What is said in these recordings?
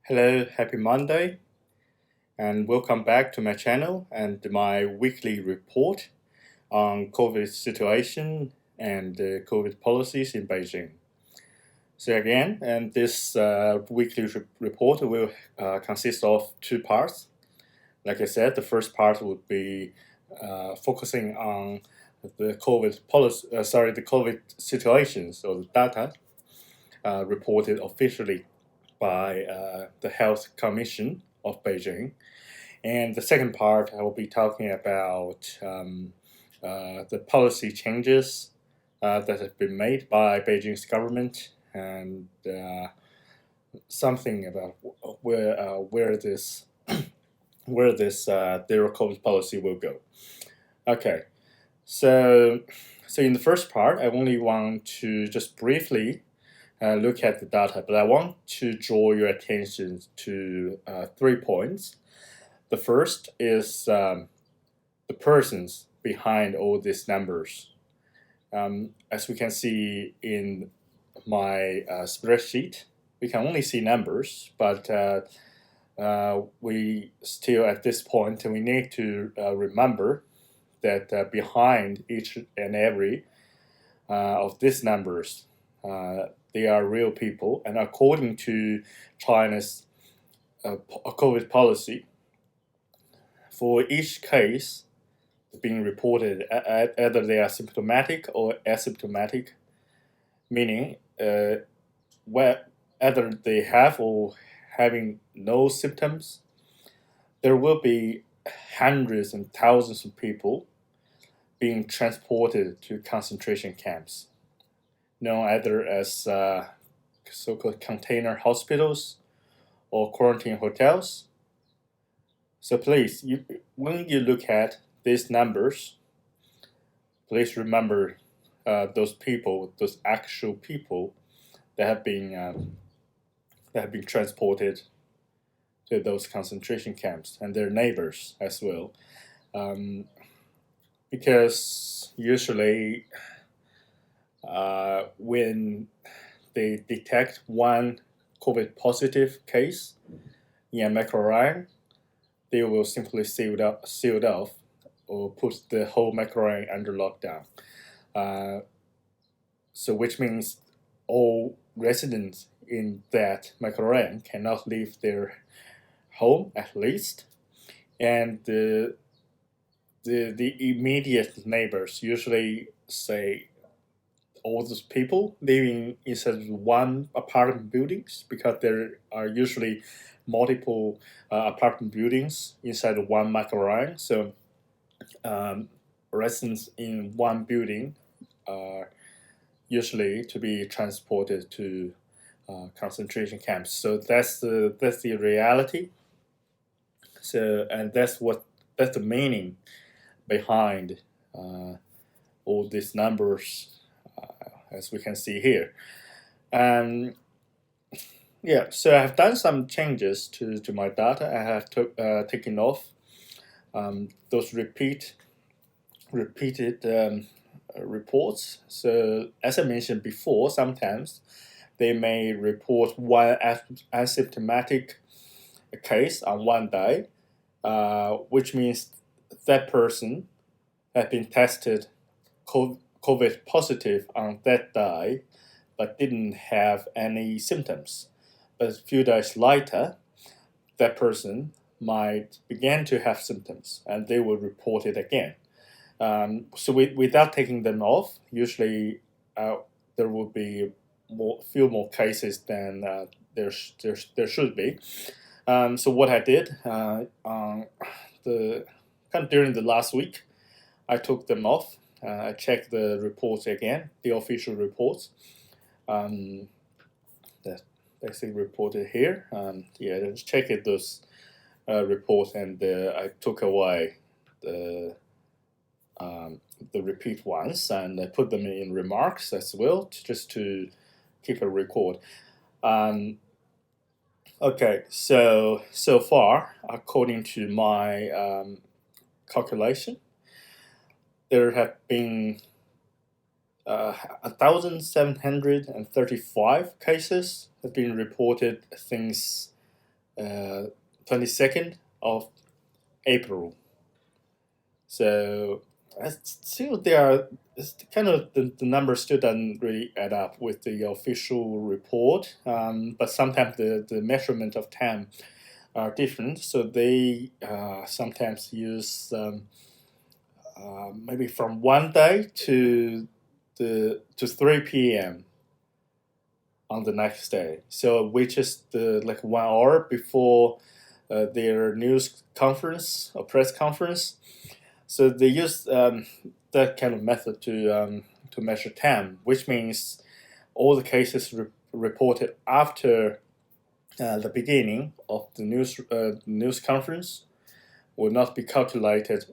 Hello, happy Monday, and welcome back to my channel and my weekly report on COVID situation and COVID policies in Beijing. So again, and this weekly report will consist of two parts. Like I said, the first part would be focusing on the COVID policy, the COVID situations or the data reported officially by the Health Commission of Beijing. And the second part, I will be talking about the policy changes that have been made by Beijing's government and something about where this zero COVID policy will go. Okay, so in the first part, I only want to just briefly look at the data, but I want to draw your attention to 3 points. The first is the persons behind all these numbers. As we can see in my spreadsheet, we can only see numbers, but we still at this point we need to remember that behind each and every of these numbers, they are real people, and according to China's COVID policy, for each case being reported, either they are symptomatic or asymptomatic, meaning whether they have or having no symptoms, there will be hundreds and thousands of people being transported to concentration camps, known either as so-called container hospitals or quarantine hotels. So please, when you look at these numbers, please remember those people, those actual people that have been transported to those concentration camps, and their neighbors as well, because usually when they detect one COVID positive case in a microrayon, they will simply seal it off or put the whole microrayon under lockdown. So which means all residents in that microrayon cannot leave their home at least, and the immediate neighbors usually say all those people living inside one apartment buildings, because there are usually multiple apartment buildings inside one microrayon. So residents in one building are usually to be transported to concentration camps. So that's the reality. So, and that's the meaning behind all these numbers, as we can see here. Yeah, so I have done some changes to my data. I have taken off those repeated reports. So as I mentioned before, sometimes they may report one asymptomatic case on one day, which means that person had been tested COVID positive on that day, but didn't have any symptoms. But a few days later, that person might begin to have symptoms, and they will report it again. So without taking them off, usually there will be few more cases than there should be. So what I did during the last week, I took them off. I checked the reports again, the official reports. That basically reported here. Yeah, just checked those reports, and I took away the repeat ones, and I put them in remarks as well, just to keep a record. Okay, so far, according to my calculation, there have been 1,735 cases have been reported since 22nd of April. So still the numbers still doesn't really add up with the official report, but sometimes the measurement of time are different, so they sometimes use maybe from 1 day to 3 p.m. on the next day, so which is like 1 hour before their news conference or press conference. So they use that kind of method to measure time, which means all the cases reported after the beginning of the news conference will not be calculated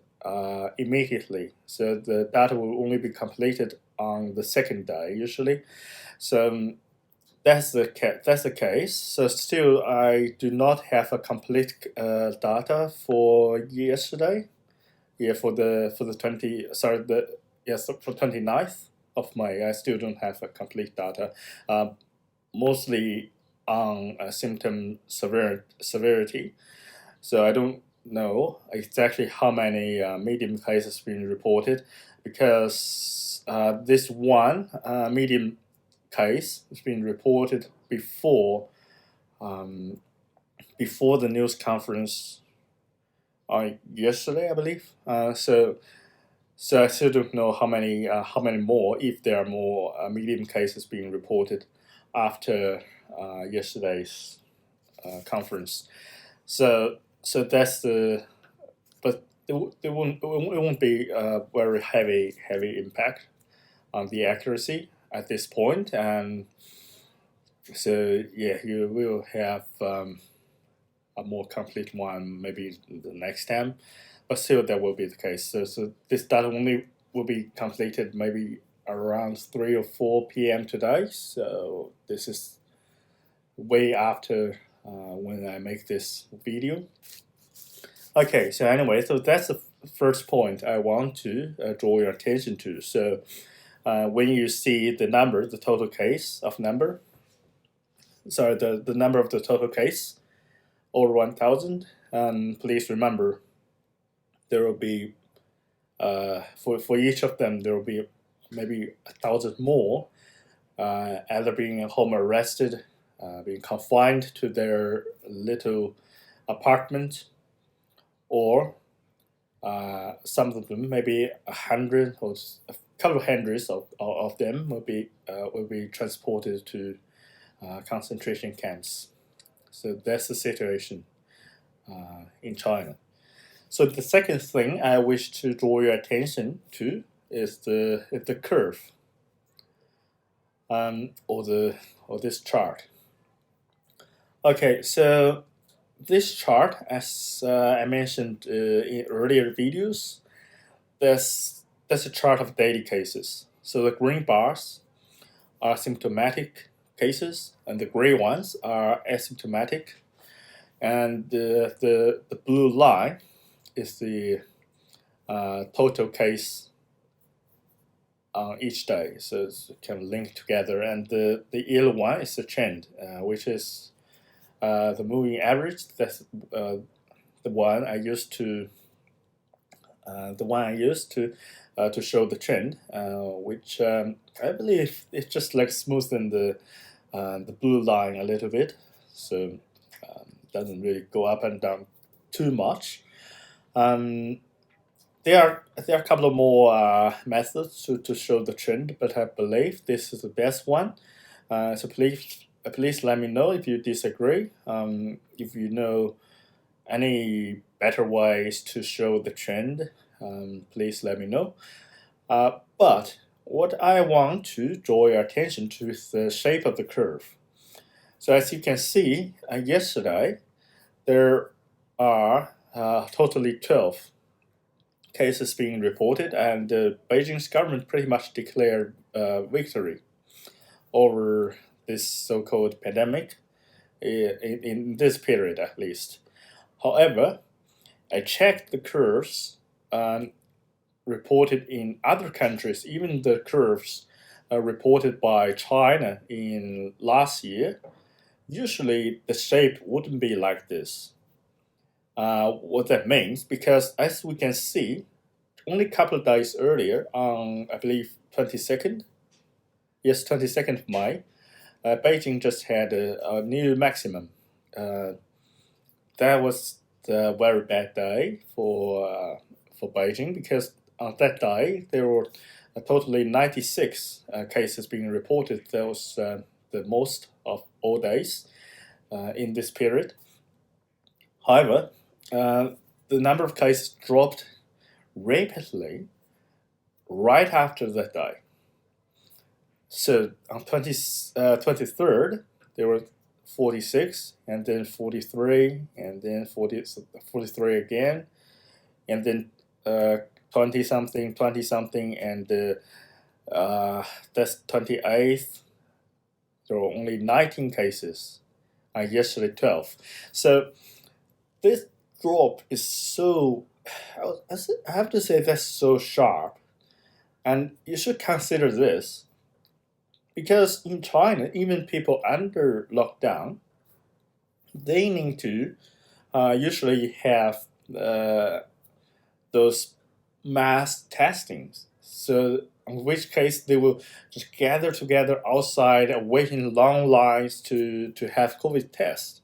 immediately. So the data will only be completed on the second day usually. So that's the case. So still, I do not have a complete data for yesterday. Yeah, for the 29th of May, I still don't have a complete data. Mostly on symptom severity. So I don't know exactly how many medium cases been reported, because this one medium case has been reported before the news conference yesterday, I believe. So I still don't know how many more, if there are more medium cases being reported after yesterday's conference. So that's but it won't be a very heavy impact on the accuracy at this point, and so yeah, you will have a more complete one maybe the next time, but still that will be the case. So this data only will be completed maybe around 3 or 4 p.m. today. So this is way after when I make this video. Okay, so anyway, so that's the first point I want to draw your attention to. So when you see the number, the total case of number, sorry, the number of the total case over 1,000, please remember there will be for each of them there will be maybe 1,000 more either being home arrested, being confined to their little apartment, or some of them, maybe 100 or a couple of hundreds of them will be transported to concentration camps. So that's the situation in China. So the second thing I wish to draw your attention to is the curve, or this chart. Okay, so this chart, as I mentioned in earlier videos, that's a chart of daily cases. So the green bars are symptomatic cases, and the gray ones are asymptomatic, and the blue line is the total case on each day. So it's kind of linked together, and the yellow one is the trend, which is the moving average. That's the one I used to show the trend, which I believe it just like smoothen the blue line a little bit, so doesn't really go up and down too much. There are a couple of more methods to show the trend, but I believe this is the best one. So please let me know if you disagree. If you know any better ways to show the trend, please let me know. But what I want to draw your attention to is the shape of the curve. So as you can see, yesterday there are totally 12 cases being reported, and Beijing's government pretty much declared victory over this so-called pandemic in this period at least. However, I checked the curves reported in other countries, even the curves reported by China in last year, usually the shape wouldn't be like this. What that means, because as we can see, only a couple of days earlier, on I believe 22nd, 22nd of May, Beijing just had a new maximum. That was the very bad day for Beijing, because on that day there were totally 96 cases being reported. That was the most of all days in this period. However, the number of cases dropped rapidly right after that day. So on 23rd, there were 46, and then 43, and then 43 again, and then 20-something, and that's 28th. There were only 19 cases, and yesterday 12. So this drop is so, I have to say, that's so sharp. And you should consider this, because in China, even people under lockdown, they need to usually have those mass testings. So in which case they will just gather together outside and wait in long lines to have COVID tests.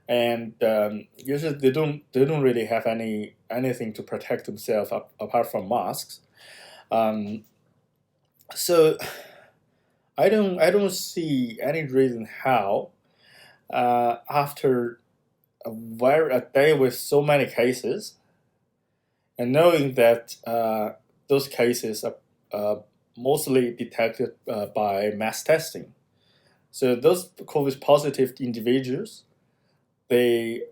And usually they don't really have anything to protect themselves apart from masks. So I don't see any reason how after a day with so many cases, and knowing that those cases are mostly detected by mass testing. So those COVID positive individuals, they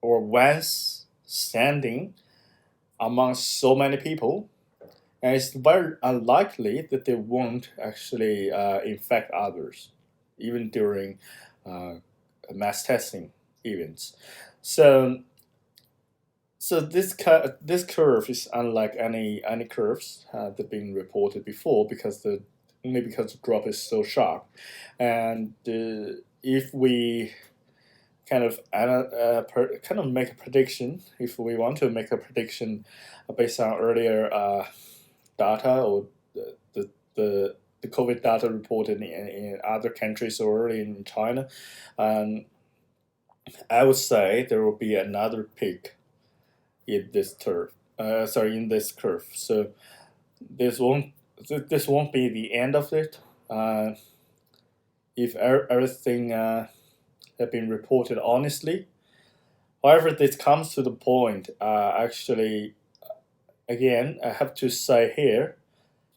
were once standing among so many people, and it's very unlikely that they won't actually infect others, even during mass testing events. So this curve is unlike any curves that have been reported before, because the drop is so sharp. And if we kind of make a prediction, if we want to make a prediction based on earlier data, or the COVID data reported in other countries or in China, I would say there will be another peak in this curve. In this curve. So this won't be the end of it. If everything have been reported honestly. However, this comes to the point. Actually, again, I have to say here,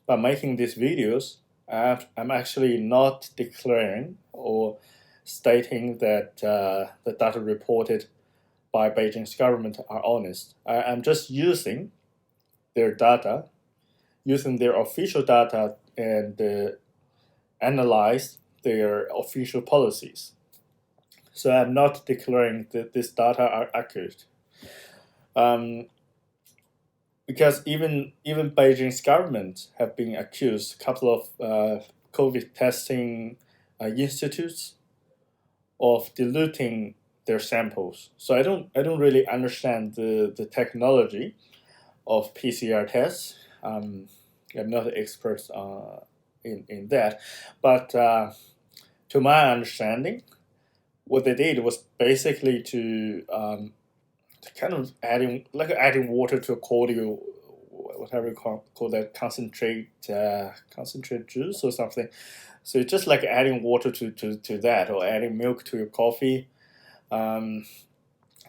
by making these videos, I'm actually not declaring or stating that the data reported by Beijing's government are honest. I'm just using their data, using their official data, and analyze their official policies. So I'm not declaring that this data are accurate. Because even Beijing's government have been accused, a couple of COVID testing institutes, of diluting their samples. So I don't really understand the technology of PCR tests. I'm not an expert in that, but to my understanding, what they did was basically to kind of adding water to a cordial, whatever you call that, concentrate juice or something. So just like adding water to that, or adding milk to your coffee,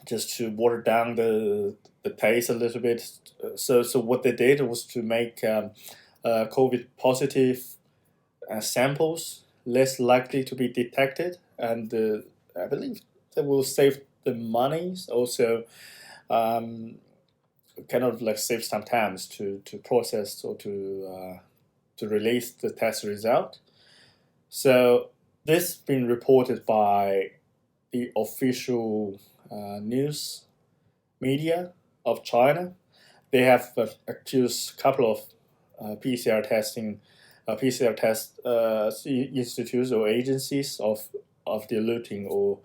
just to water down the taste a little bit. So what they did was to make COVID positive samples less likely to be detected, and I believe that will save the money. Also, kind of like save some time to process or to release the test result. So this has been reported by the official news media of China. They have accused a couple of PCR test institutes or agencies of diluting or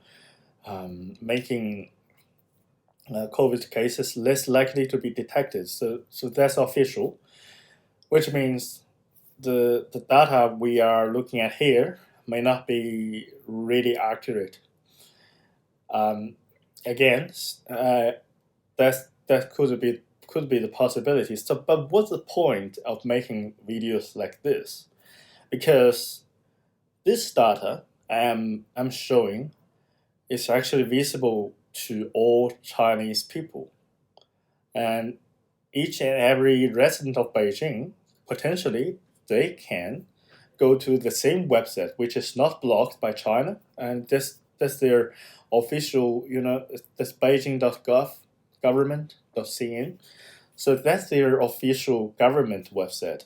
making COVID cases less likely to be detected. So that's official, which means the data we are looking at here may not be really accurate. Again, that could be the possibility. So, but what's the point of making videos like this? Because this data I'm showing is actually visible to all Chinese people, and each and every resident of Beijing, potentially they can go to the same website, which is not blocked by China, and that's their official, that's Beijing.gov, government.cn. So that's their official government website.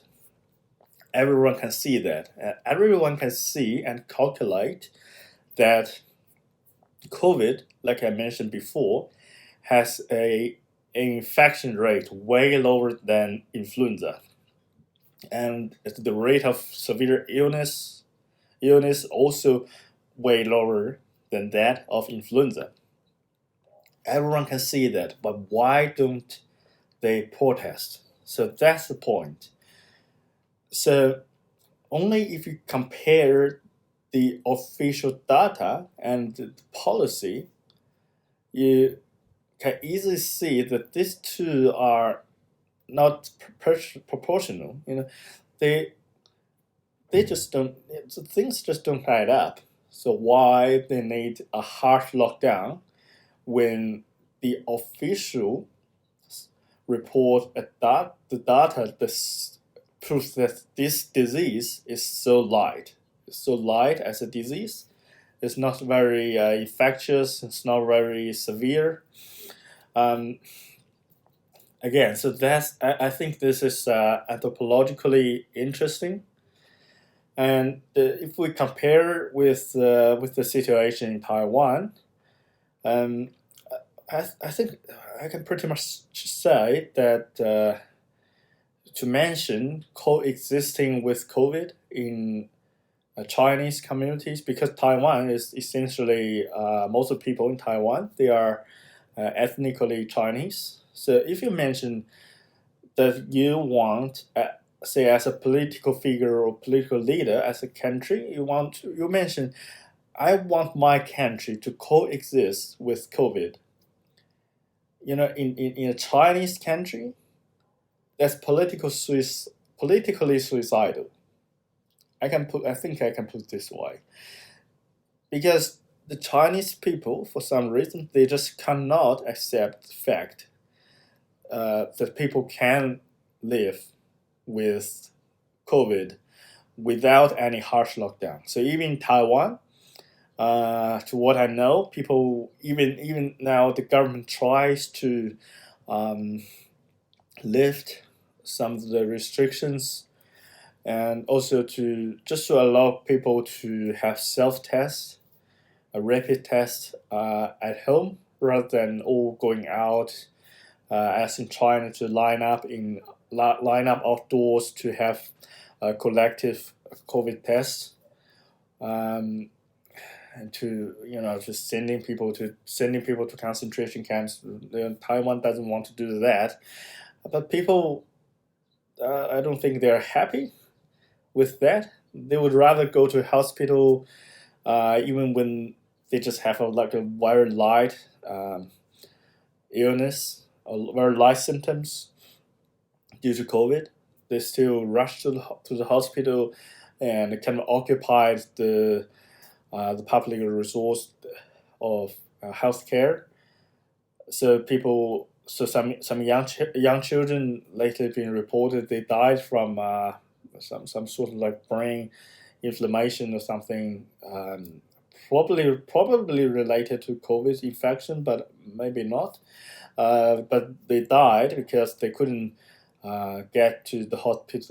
Everyone can see that. Everyone can see and calculate that COVID, like I mentioned before, has an infection rate way lower than influenza. And the rate of severe illness also way lower than that of influenza. Everyone can see that, but why don't they protest? So that's the point. So only if you compare the official data and the policy, you can easily see that these two are not proportional. They just don't. Things just don't add up. So why they need a harsh lockdown when the official report the data proves that this disease is so light as a disease. It's not very infectious. It's not very severe. Again, so I think this is anthropologically interesting. And if we compare with the situation in Taiwan, I think I can pretty much say that to mention coexisting with COVID in Chinese communities, because Taiwan is essentially most of the people in Taiwan, they are ethnically Chinese. So if you mention that you want, say, as a political figure or political leader, as a country, you mention, I want my country to coexist with COVID. In a Chinese country, that's politically suicidal. I think I can put it this way, because the Chinese people, for some reason, they just cannot accept the fact that people can live with COVID without any harsh lockdown. So even in Taiwan, to what I know, people even now the government tries to lift some of the restrictions, and also to allow people to have self-test, a rapid test at home, rather than all going out, as in China, to line up outdoors to have a collective COVID test, and to just sending people to concentration camps. Taiwan doesn't want to do that, but people, I don't think they're happy with that. They would rather go to a hospital, even when they just have a very light illness or very light symptoms due to COVID. They still rush to the hospital, and it kind of occupies the public resource of healthcare. So some young children lately been reported they died from some sort of like brain inflammation or something, probably related to COVID infection, but maybe not. But they died because they couldn't get to the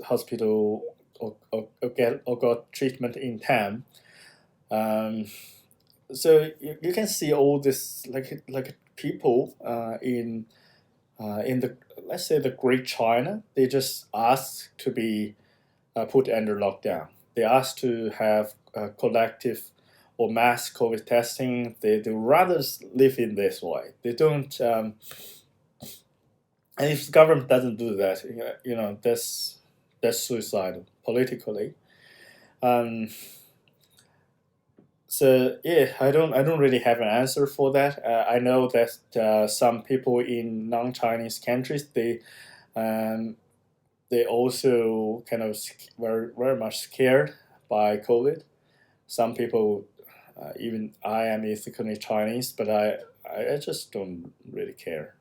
hospital or got treatment in time. So you can see all this like people in the, let's say, the Great China. They just ask to be put under lockdown. They ask to have collective or mass COVID testing, they rather live in this way. They don't, and if the government doesn't do that, that's suicidal politically. So yeah, I don't really have an answer for that. I know that some people in non-Chinese countries they also kind of very much scared by COVID. Some people, even I am ethnically Chinese, but I just don't really care.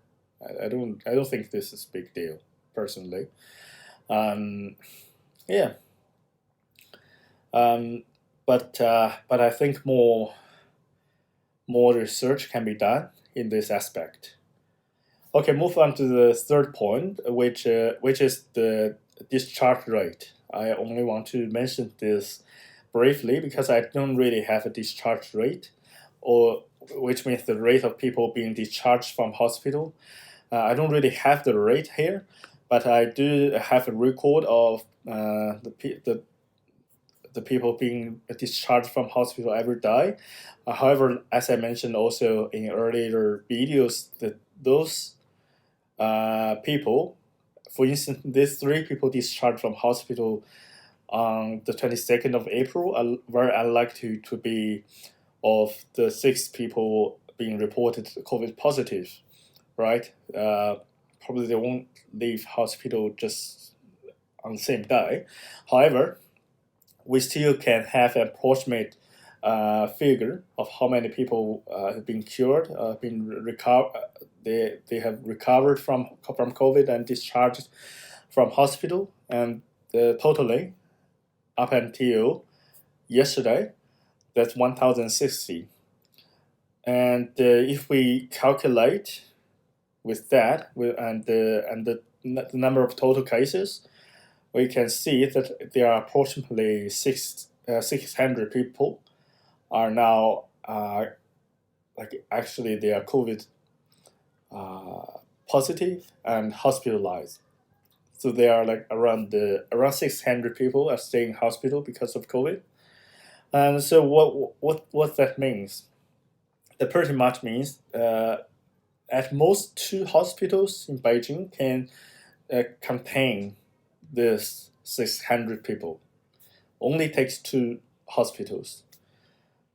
I don't think this is a big deal personally. Yeah. But I think more research can be done in this aspect. Okay, move on to the third point, which is the discharge rate. I only want to mention this briefly because I don't really have a discharge rate, or which means the rate of people being discharged from hospital. I don't really have the rate here, but I do have a record of the people being discharged from hospital every day. However, as I mentioned also in earlier videos, that those people, for instance, these 3 people discharged from hospital on the 22nd of April are very unlikely to be of the 6 people being reported COVID positive, right? Probably they won't leave hospital just on the same day. However, we still can have an approximate figure of how many people have been cured, they have recovered from COVID and discharged from hospital, and totally up until yesterday, that's 1,060. And if we calculate with that, and the number of total cases, we can see that there are approximately 600 people are now actually they are COVID positive and hospitalized. So there are around 600 people are staying in hospital because of COVID. And so what that means? That pretty much means at most 2 hospitals in Beijing can contain this 600 people. Only takes 2 hospitals.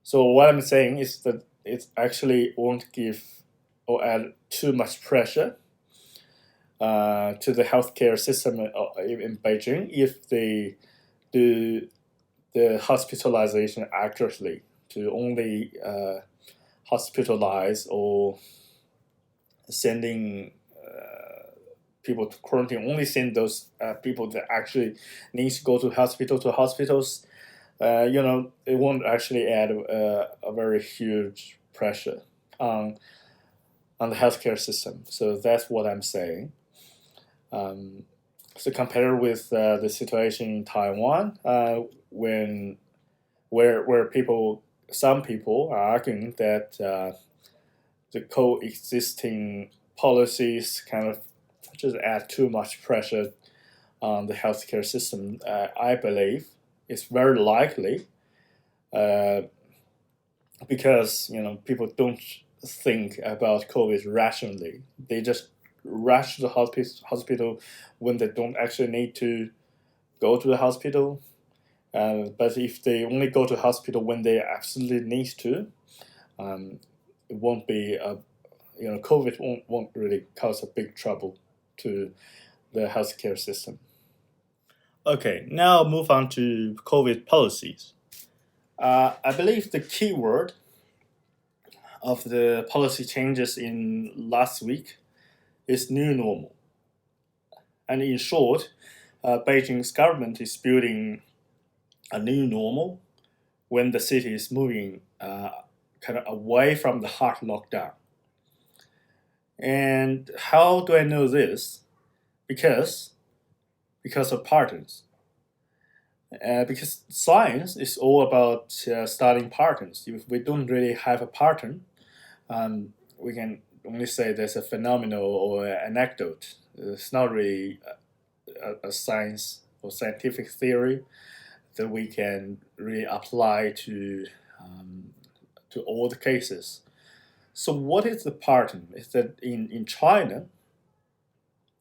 So what I'm saying is that it actually won't give or add too much pressure to the healthcare system in Beijing if they do the hospitalization accurately, to only hospitalize or sending people to quarantine, only send those people that actually needs to go to hospitals. It won't actually add a very huge pressure on the healthcare system. So that's what I'm saying. So compared with the situation in Taiwan, where some people are arguing that the coexisting policies kind of just add too much pressure on the healthcare system. I believe it's very likely because people don't think about COVID rationally. They just rush to the hospital when they don't actually need to go to the hospital. But if they only go to hospital when they absolutely need to, it won't be COVID won't really cause a big trouble to the healthcare system. Okay, now move on to COVID policies. I believe the key word of the policy changes in last week is new normal. And in short, Beijing's government is building a new normal when the city is moving kind of away from the hard lockdown. And how do I know this? Because of patterns. Because science is all about studying patterns. If we don't really have a pattern, we can only say there's a phenomenon or an anecdote. It's not really a science or scientific theory that we can really apply to to all the cases. So what is the pattern? Is that in China,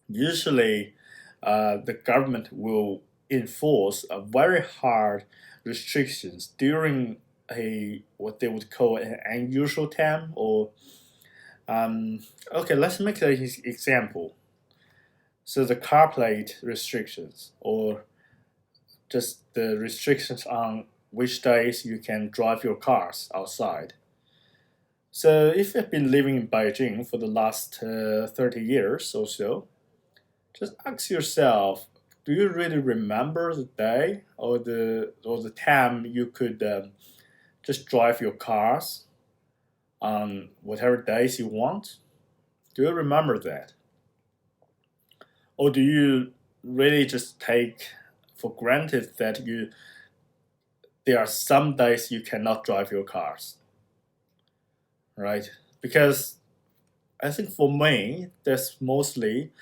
usually the government will enforce a very hard restrictions during what they would call an unusual time, or okay, let's make an example. So the car plate restrictions, or just the restrictions on which days you can drive your cars outside. So if you've been living in Beijing for the last 30 years or so, just ask yourself, do you really remember the day or the time you could just drive your cars on whatever days you want? Do you remember that? Or do you really just take for granted that there are some days you cannot drive your cars, right? Because I think for me, that's mostly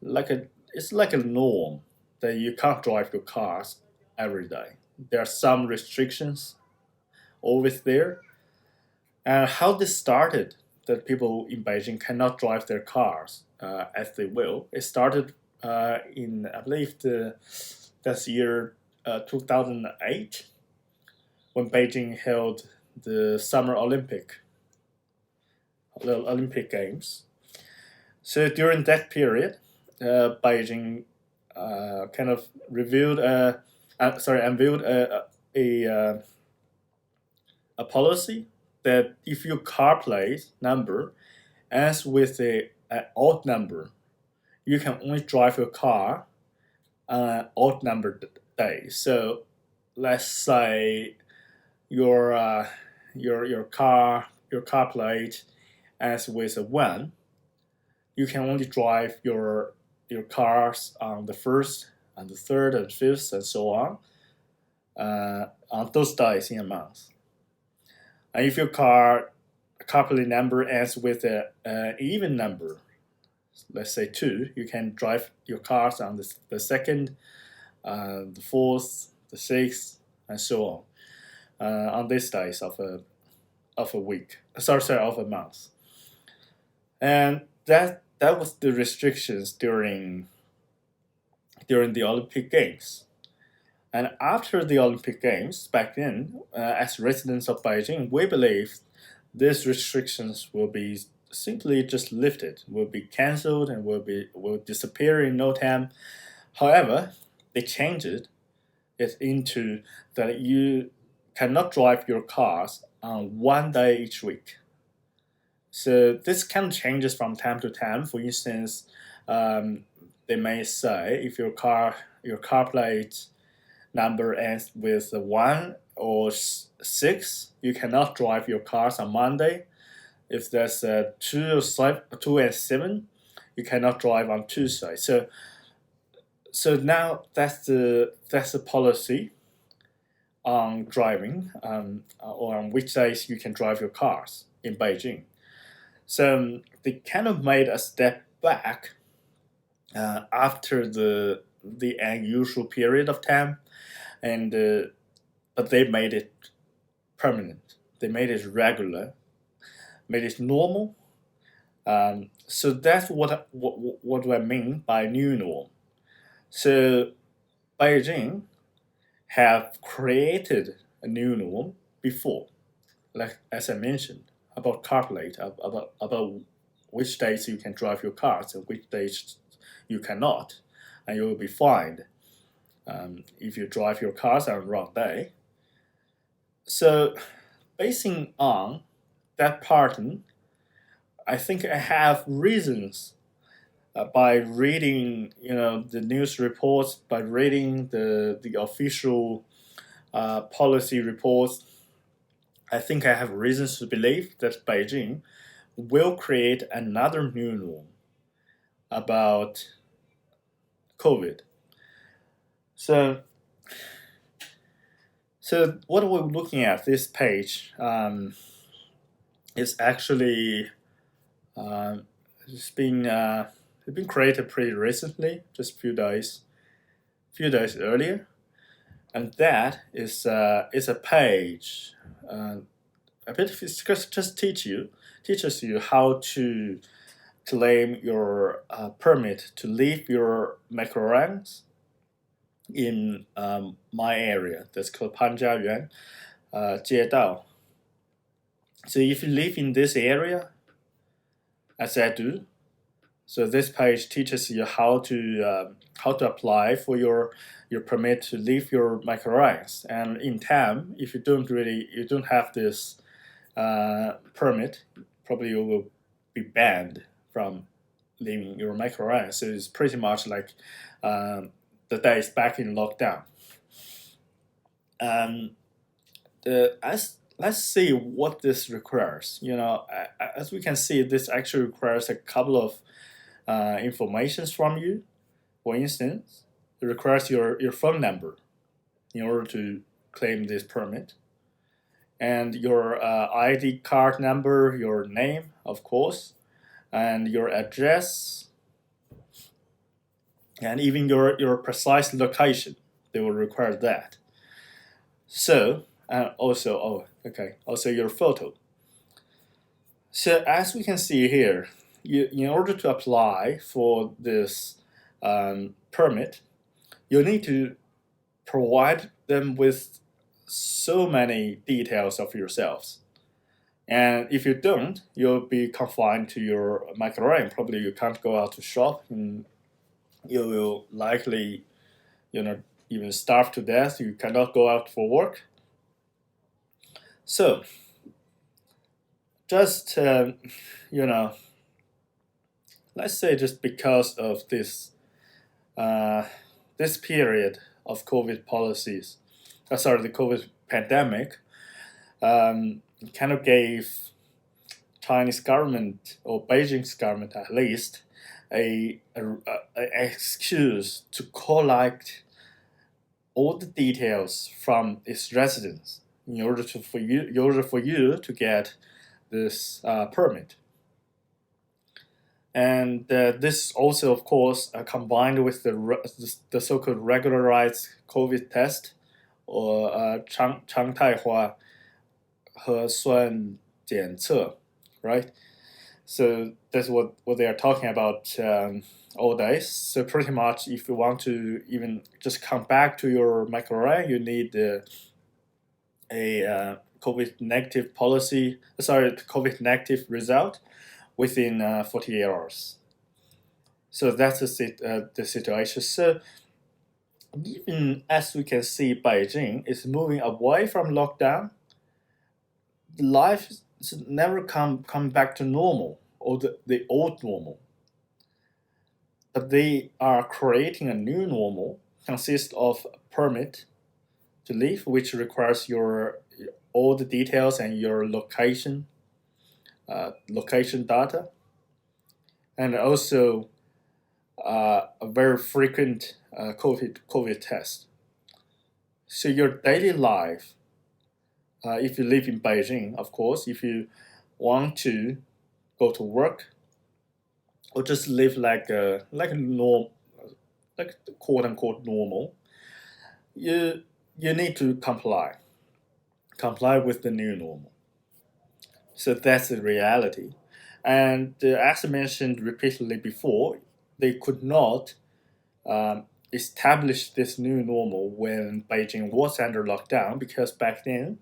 it's like a norm that you can't drive your cars every day. There are some restrictions always there. And how this started, that people in Beijing cannot drive their cars as they will, it started in, I believe, that's year 2008, when Beijing held the Summer Olympic Games. So during that period, Beijing kind of unveiled a policy that if your car plate number ends with an odd number, you can only drive your car on an odd numbered day. So let's say your car plate ends with a 1, you can only drive your cars on the 1st and the 3rd and 5th and so on those days in a month. And if your car plate number ends with an even number, let's say 2, you can drive your cars on the 2nd, the 4th, the 6th, and so on these days of a week. Of a month. And that was the restrictions during the Olympic Games. And after the Olympic Games, back then, as residents of Beijing, we believe these restrictions will be simply just lifted, will be cancelled, and will disappear in no time. However, they changed it into that you cannot drive your cars on one day each week. So this kind of changes from time to time. For instance, they may say if your car plate number ends with 1 or 6, you cannot drive your cars on Monday. If there's 2 and 7, you cannot drive on Tuesday. So now that's the policy on driving, or on which days you can drive your cars in Beijing. So they kind of made a step back after the unusual period of time, and but they made it permanent. They made it regular, made it normal. So that's what do I mean by new norm. So Beijing have created a new norm before, like as I mentioned, about car plate, about which days you can drive your cars and which days you cannot, and you will be fined if you drive your cars on the wrong day. So basing on that pattern, I think I have reasons by reading the news reports, by reading the official policy reports. I think I have reasons to believe that Beijing will create another new norm about COVID. So what we're looking at this page is actually it's been created pretty recently, just a few days earlier, and that is a page a bit of just teaches you how to claim your permit to leave your microrayons in my area. That's called 潘家园街道. So if you live in this area, as I do, so this page teaches you how to apply for your permit to leave your microrayons. And in time, if you don't have this permit, probably you will be banned from leaving your microrayons. So it's pretty much like the days back in lockdown. Let's see what this requires. As we can see, this actually requires a couple of informations from you. For instance, it requires your phone number in order to claim this permit, and your ID card number, your name, of course, and your address, and even your precise location. They will require that. So, also your photo. So as we can see here, in order to apply for this permit, you need to provide them with so many details of yourselves. And if you don't, you'll be confined to your microrayon. Probably you can't go out to shop, and you will likely, even starve to death. You cannot go out for work. So, just, let's say just because of this period of COVID policies, the COVID pandemic, kind of gave Chinese government, or Beijing's government at least, a excuse to collect all the details from its residents in order for you to get this permit. And this also, of course, combined with the so-called regularized COVID test, or 常态化核酸检测, right? So that's what they are talking about all days. So pretty much, if you want to even just come back to your microrayon, you need a COVID negative result within 48 hours. So that's the situation. So even as we can see, Beijing is moving away from lockdown. Life never come back to normal, or the old normal. But they are creating a new normal, consists of a permit to leave, which requires all the details and your location data, and also a very frequent COVID test. So your daily life, if you live in Beijing, of course, if you want to go to work or just live like a normal, like quote unquote normal, you need to comply with the new normal. So that's the reality. And as I mentioned repeatedly before, they could not establish this new normal when Beijing was under lockdown, because back then,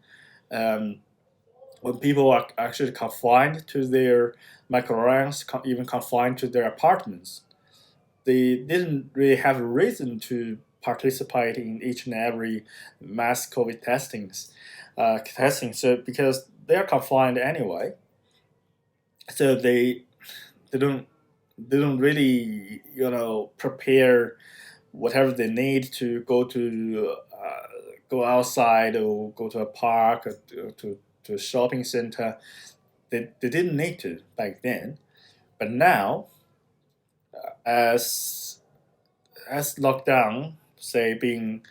when people are actually confined to their microrayons, even confined to their apartments, they didn't really have a reason to participate in each and every mass COVID testing. So because they are confined anyway, so they don't really prepare whatever they need to go outside or go to a park or to a shopping center. They didn't need to back then, but now, as lockdown, say, being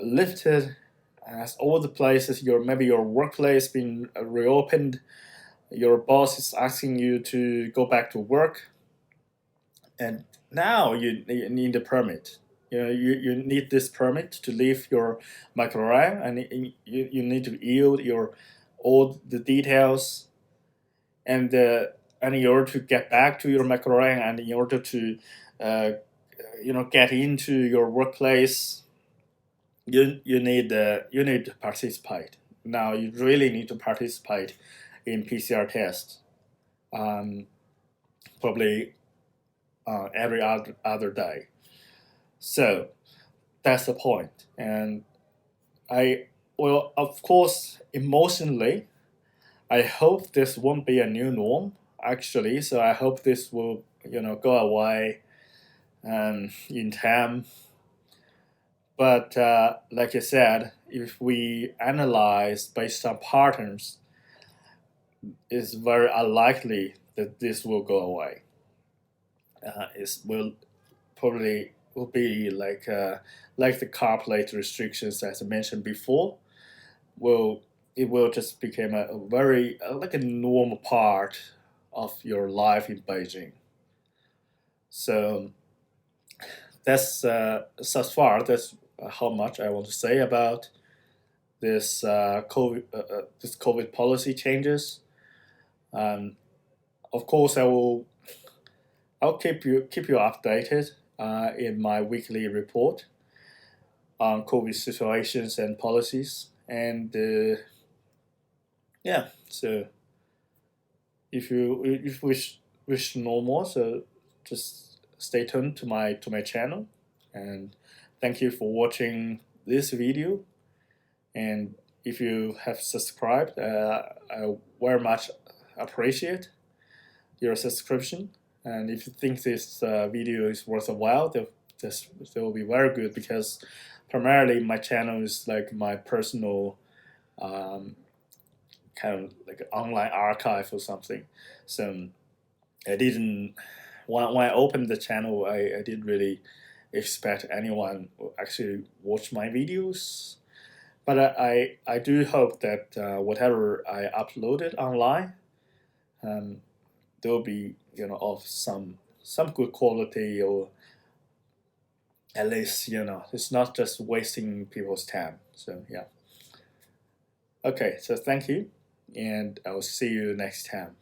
lifted, as all the places, maybe your workplace being reopened, your boss is asking you to go back to work, and now you need a permit. You need this permit to leave your microrayon, and you need to yield your all the details, and in order to get back to your microrayon, and in order to get into your workplace, you need to participate. Now you really need to participate in PCR tests, probably every other day. So that's the point. And of course, emotionally, I hope this won't be a new norm, actually. So I hope this will, go away in time. But like I said, if we analyze based on patterns, it's very unlikely that this will go away. It will probably be like the car plate restrictions, as I mentioned before. It will just become a very like a normal part of your life in Beijing. So that's thus far. That's how much I want to say about this COVID policy changes. Of course, I'll keep you updated in my weekly report on COVID situations and policies. And so if you wish to know more, so just stay tuned to my channel. And thank you for watching this video. And if you have subscribed, I very much appreciate your subscription. And if you think this video is worth a while, that will be very good, because primarily my channel is like my personal kind of like an online archive or something. So I didn't, when I opened the channel, I didn't really expect anyone will actually watch my videos. But I do hope that whatever I uploaded online, there will be of some good quality, or at least it's not just wasting people's time. So yeah. Okay, so thank you, and I will see you next time.